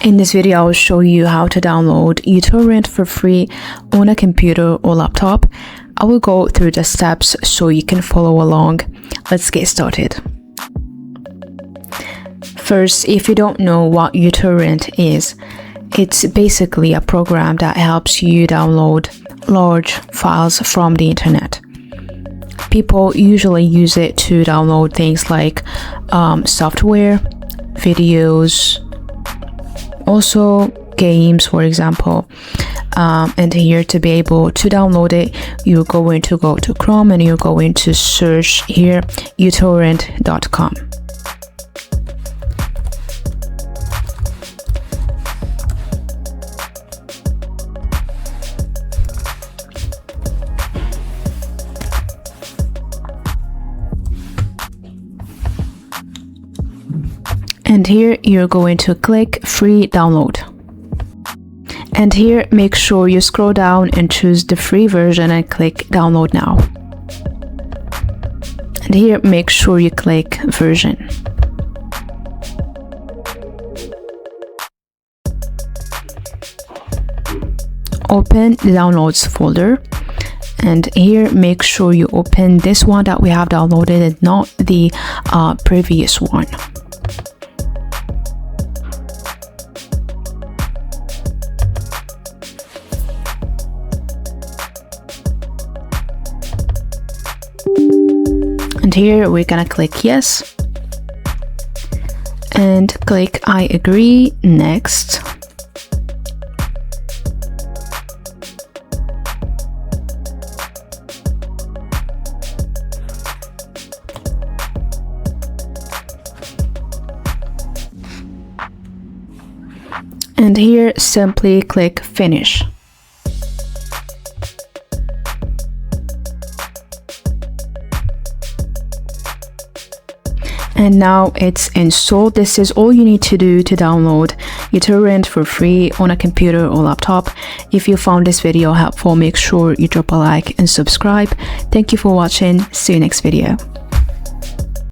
In this video, I will show you how to download uTorrent for free on a computer or laptop. I will go through the steps so you can follow along. Let's get started. First, if you don't know what uTorrent is, it's basically a program that helps you download large files from the internet. People usually use it to download things like software, videos, also games, for example. And here, to be able to download it, you're going to go to Chrome and you're going to search here uTorrent.com. And here you're going to click free download. And here make sure you scroll down and choose the free version and click download now. And here make sure you click version. Open the downloads folder. And here make sure you open this one that we have downloaded and not the previous one. And here we're gonna click yes and click I agree, next. And here simply click finish. And now it's installed. This is all you need to do to download uTorrent for free on a computer or laptop. If you found this video helpful, make sure you drop a like and subscribe. Thank you for watching. See you next video.